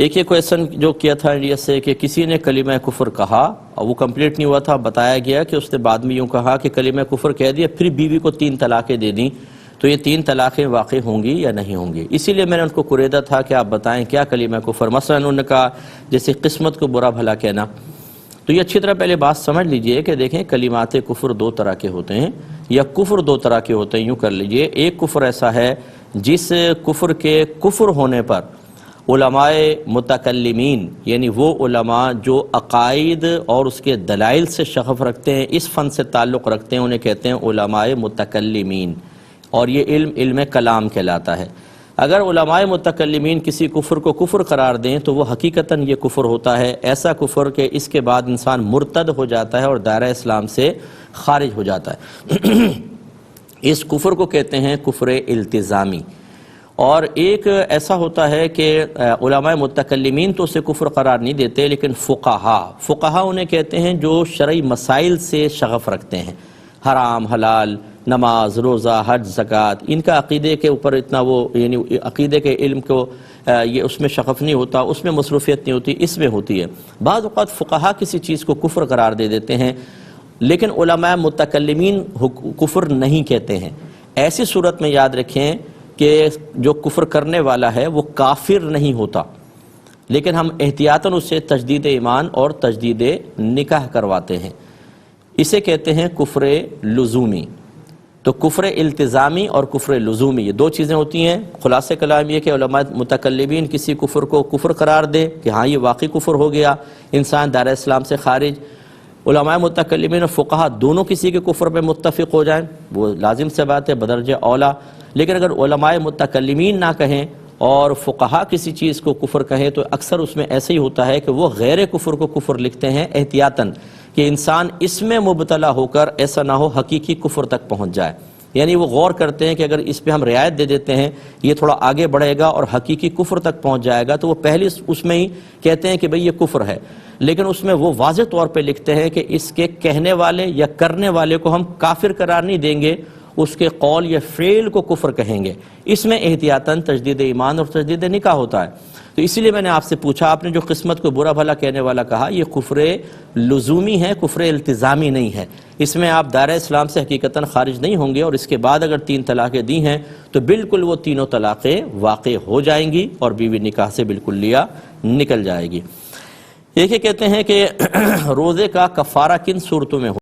ایک یہ کویسچن جو کیا تھا انڈیا سے کہ کسی نے کلمہ کفر کہا اور وہ کمپلیٹ نہیں ہوا تھا، بتایا گیا کہ اس نے بعد میں یوں کہا کہ کلمہ کفر کہہ دیا پھر بیوی کو 3 طلاقیں دے دیں، تو یہ 3 طلاقیں واقع ہوں گی یا نہیں ہوں گی؟ اسی لیے میں نے ان کو قریدہ تھا کہ آپ بتائیں کیا کلمہ کفر، مثلا انہوں نے کہا جیسے قسمت کو برا بھلا کہنا، تو یہ اچھی طرح پہلے بات سمجھ لیجئے کہ دیکھیں کلمات کفر 2 طرح کے ہوتے ہیں، یا کفر 2 طرح کے ہوتے ہیں، یوں کر لیجئے۔ ایک کفر ایسا ہے جس کفر کے کفر ہونے پر علماء متکلمین، یعنی وہ علماء جو عقائد اور اس کے دلائل سے شغف رکھتے ہیں، اس فن سے تعلق رکھتے ہیں، انہیں کہتے ہیں علماء متکلمین، اور یہ علم کلام کہلاتا ہے۔ اگر علماء متکلمین کسی کفر کو کفر قرار دیں تو وہ حقیقتاً یہ کفر ہوتا ہے، ایسا کفر کہ اس کے بعد انسان مرتد ہو جاتا ہے اور دائرہ اسلام سے خارج ہو جاتا ہے۔ اس کفر کو کہتے ہیں کفر التزامی۔ اور ایک ایسا ہوتا ہے کہ علماء متکلمین تو اسے کفر قرار نہیں دیتے، لیکن فقہا انہیں کہتے ہیں جو شرعی مسائل سے شغف رکھتے ہیں، حرام حلال، نماز روزہ حج زکوٰۃ، ان کا عقیدے کے اوپر اتنا وہ یعنی عقیدے کے علم کو یہ اس میں شغف نہیں ہوتا، اس میں مصروفیت نہیں ہوتی، اس میں ہوتی ہے۔ بعض اوقات فقہا کسی چیز کو کفر قرار دے دیتے ہیں، لیکن علماء متکلمین کفر نہیں کہتے ہیں۔ ایسی صورت میں یاد رکھیں کہ جو کفر کرنے والا ہے وہ کافر نہیں ہوتا، لیکن ہم احتیاطاً اسے تجدید ایمان اور تجدید نکاح کرواتے ہیں، اسے کہتے ہیں کفر لزومی۔ تو کفر التزامی اور کفر لزومی یہ 2 چیزیں ہوتی ہیں۔ خلاصہ کلام یہ کہ علماء متکلمین کسی کفر کو کفر قرار دے کہ ہاں یہ واقعی کفر ہو گیا، انسان دائرہ اسلام سے خارج۔ علماء متکلمین اور فقہا دونوں کسی کے کفر پہ متفق ہو جائیں، وہ لازم سے بات ہے، بدرجہ اولا۔ لیکن اگر علماء متکلمین نہ کہیں اور فقہا کسی چیز کو کفر کہیں تو اکثر اس میں ایسے ہی ہوتا ہے کہ وہ غیر کفر کو کفر لکھتے ہیں احتیاطاً، کہ انسان اس میں مبتلا ہو کر ایسا نہ ہو حقیقی کفر تک پہنچ جائے۔ یعنی وہ غور کرتے ہیں کہ اگر اس پہ ہم رعایت دے دیتے ہیں یہ تھوڑا آگے بڑھے گا اور حقیقی کفر تک پہنچ جائے گا، تو وہ پہلے اس میں ہی کہتے ہیں کہ بھئی یہ کفر ہے، لیکن اس میں وہ واضح طور پہ لکھتے ہیں کہ اس کے کہنے والے یا کرنے والے کو ہم کافر قرار نہیں دیں گے، اس کے قول یا فعل کو کفر کہیں گے۔ اس میں احتیاطاً تجدید ایمان اور تجدید نکاح ہوتا ہے۔ تو اسی لیے میں نے آپ سے پوچھا، آپ نے جو قسمت کو برا بھلا کہنے والا کہا یہ کفر لزومی ہے، کفر التزامی نہیں ہے۔ اس میں آپ دائرہ اسلام سے حقیقتاً خارج نہیں ہوں گے، اور اس کے بعد اگر 3 طلاقیں دی ہیں تو بالکل وہ تینوں طلاقیں واقع ہو جائیں گی اور بیوی نکاح سے بالکل لیا نکل جائے گی۔ یہ کہتے ہیں کہ روزے کا کفارہ کن صورتوں میں ہو